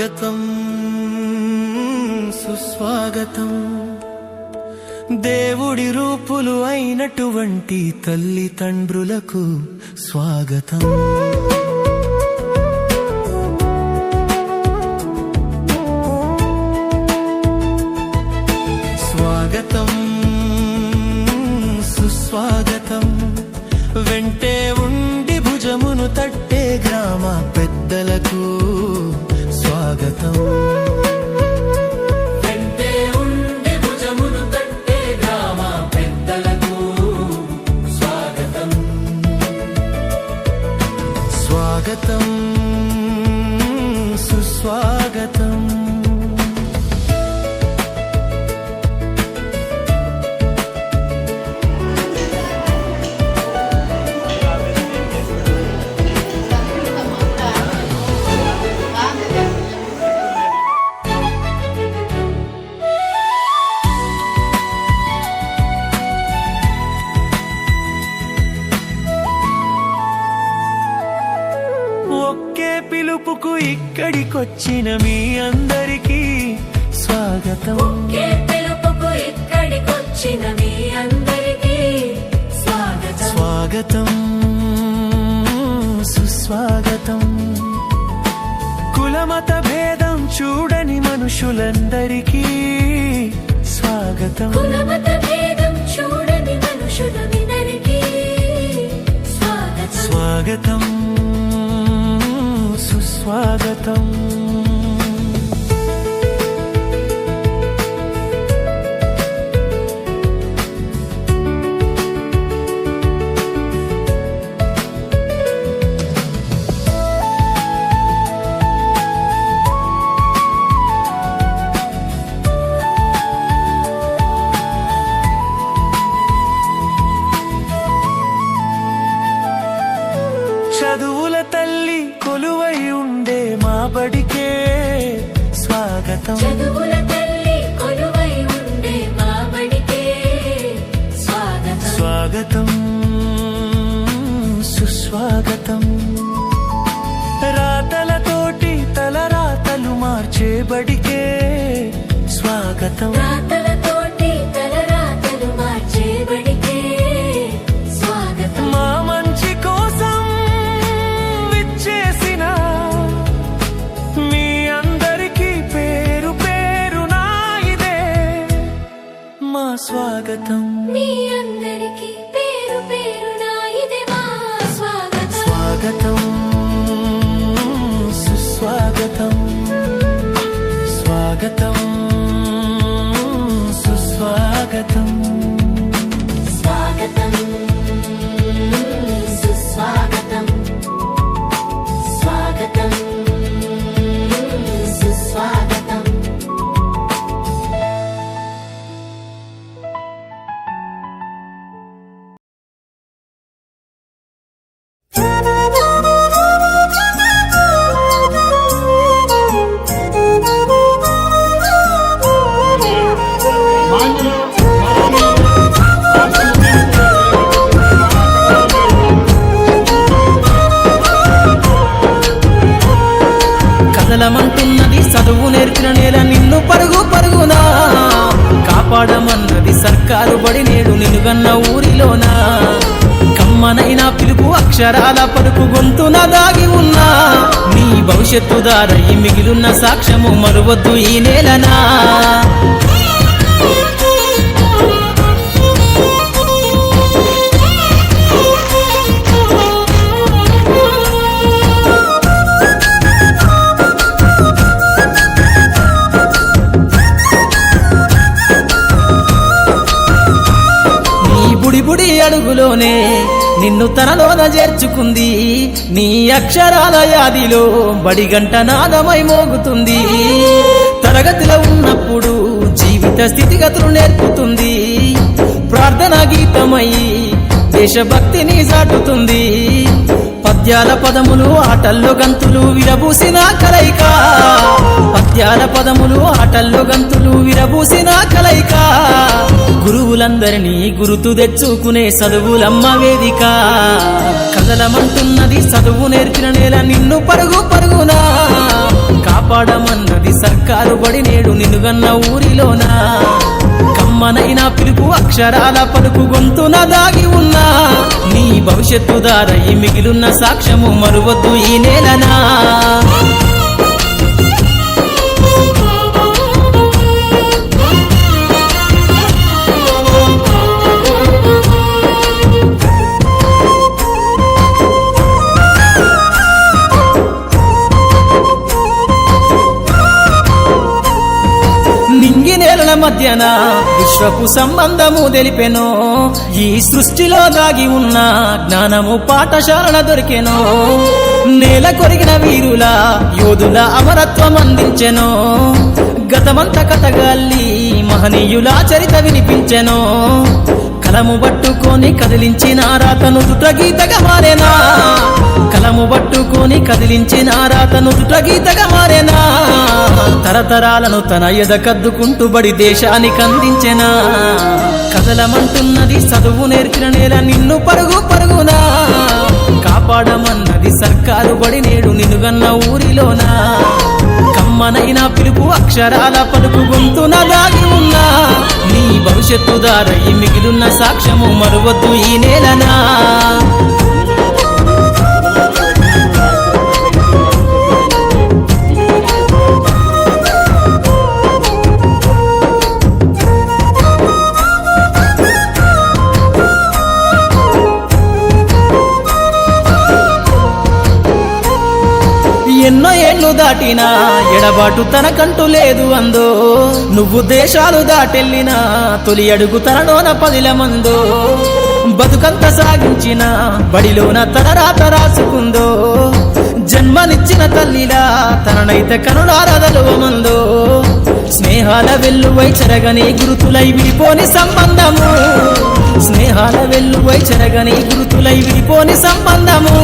స్వాగతం సుస్వాగతం దేవుడి రూపులు అయినటువంటి తల్లిదండ్రులకు స్వాగతం. స్వాగతం సుస్వాగతం వెంటే ఉండి భుజమును తట్టే గ్రామ పెద్దలకు స్వాగతం. వెంటే ఉండి భుజమును తట్టే గ్రామ పెద్దలకు స్వాగతం. స్వాగతం సుస్వాగతం. ఒకే పిలుపుకు ఇక్కడికొచ్చిన మీ అందరికీ స్వాగతం. ఒకే పిలుపుకు ఇక్కడికొచ్చిన మీ అందరికీ స్వాగతం. స్వాగతం సుస్వాగతం. కులమత భేదం చూడని మనుషులందరికీ స్వాగతం. కులమత భేదం చూడని మనుషులందరికీ స్వాగతం. స్వాగతం సుస్వాగతం. చదువుల తల్లి కొలువై ఉండే మా బడికే స్వాగతం. చదువుల తల్లి కొలువై ఉండే మా బడికే స్వాగతం. స్వాగతం సుస్వాగతం. రాతలతోటి తలరాతలు మార్చే బడికే స్వాగతం. రాతలతోటి తలరాతలు మార్చే బడికే స్వాగతం. మా మంచి కోసం విచ్చేసిన మీ అందరికీ పేరు పేరునా ఇదే మా స్వాగతం. మీ అందరికీ పేరు పేరునా ఇదే మా స్వాగతం. స్వాగతం సుస్వాగతం. స్వాగతం సుస్వాగతం. స్వాగతం సుస్వాగతం. స్వాగతం సుస్వాగతం. కదలమంటున్నది చదువు నేర్పిన నేల నిన్ను పరుగు పరుగునా కాపాడమన్నది సర్కారు బడి నేడు నిలుగన్న ఊరిలోనా. కమ్మనైనా పిలుపు అక్షరాల పలుకు గొంతున దాగి ఉన్నా నీ భవిష్యత్తు దారై మిగిలిన సాక్ష్యము మరువద్దు ఈ నేలనా. బుడి అడుగులోనే నిన్ను తనలోన చేర్చుకుంది నీ అక్షరాల యాదిలో బడిగంట నాదమై మోగుతుంది. తరగతిలో ఉన్నప్పుడు జీవిత స్థితిగతులు నేర్పుతుంది. ప్రార్థన గీతమై దేశభక్తిని చాటుతుంది. పద్యాల పదములు ఆటల్లో గంతులు విరబూసిన కలయిక. పద్యాల పదములు ఆటల్లో గంతులు విరబూసిన కలయిక. గురువులందరినీ గురుతు తెచ్చుకునే చదువులమ్మ వేదిక. కదలమంటున్నది చదువు నేర్పిన నేల నిన్ను పరుగు పరుగునా కాపాడమన్నది సర్కారు బడి నేడు నిన్నుగన్న ఊరిలోనా కమ్మనైన పిలుపు అక్షరాల పలుకు గొంతున దాగి ఉన్నా నీ భవిష్యత్తు దారయి మిగిలున్న సాక్ష్యము మరువద్దు ఈ నేలనా నింగి నేలల మధ్యన విశ్వపు సంబంధము తెలిపెను ఈ సృష్టిలో దాగి ఉన్న జ్ఞానము పాఠశాలల దొరికెను నేల కొరిగిన వీరుల యోధుల అమరత్వం అందించెను గతమంత కథగాల్లి మహనీయుల చరిత వినిపించెను కలము పట్టుకొని కదిలించిన రాతను దుట గీతగా మారేనా కలము పట్టుకొని కదిలించిన రాతను దుట గీతగా మారేనా తరతరాలను తన ఎద కద్దుకుంటూ బడి దేశానికి అందించెనా కదలమంటున్నది చదువు నేర్చిన నేల నిన్ను పరుగు పరుగునా కాపాడమన్నది సర్కారు బడి నేడు నిన్నుగన్న ఊరిలోనా కమ్మనైన పిలుపు అక్షరాల పలుకు గొంతున దాగి ఉన్నా నీ భవిష్యత్తు దారయి మిగిలున్న సాక్ష్యము మరువద్దు ఈ నేలనా ఎన్నో ఏళ్ళు దాటినా ఎడబాటు తనకంటూ లేదు అందో నువ్వు దేశాలు దాటెళ్ళినా తొలి అడుగు తనలోన 10 మందో బతుకంత సాగించిన బడిలోన తన రాత రాసుకుందో జన్మనిచ్చిన తల్లిలా తననైతే కనులారదలువమందో స్నేహాల వెల్లువై చెరగని గురుతులై విడిపోని సంబంధము స్నేహాల వెల్లువై చెరగని గురుతులై విడిపోని సంబంధము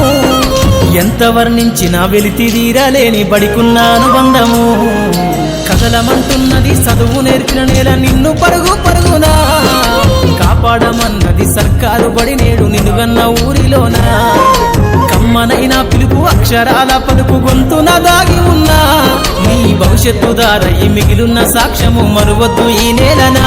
ఎంత వర్ణించినా వెలితిరీరలేని బడికున్న అనుబంధము కదలమంటున్నది చదువు నేర్చిన నేల నిన్ను పరుగు పరుగునా కాపాడమన్నది సర్కారు బడి నేడు నిన్నుగన్న ఊరిలోనా కమ్మనైన పిలుపు అక్షరాల పలుకు గొంతున దాగి ఉన్నా నీ భవిష్యత్తు దారయి మిగిలున్న సాక్ష్యము మరువద్దు ఈ నేలనా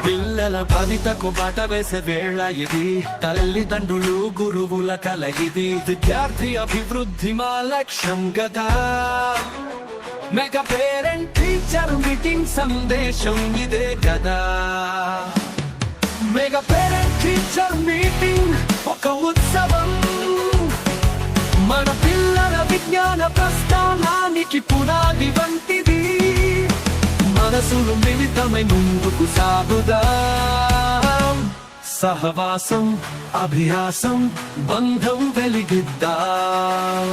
పిల్లల భవితకు బాట వేసే వేళ ఇది తల్లిదండ్రులు గురువుల కల ఇది విద్యార్థి అభివృద్ధి మా లక్ష్యం గదా మెగా పేరెంట్ టీచర్ మీటింగ్ సందేశం ఇదే కదా మెగా పేరెంట్ టీచర్ మీటింగ్ ఒక ఉత్సవం మన పిల్లల విజ్ఞాన ప్రస్థానానికి పునాది వంటిది మనసులు మిళితమై ముందుకు సాగుదాం సహవాసం అభ్యాసం బంధం వెలిగిద్దాం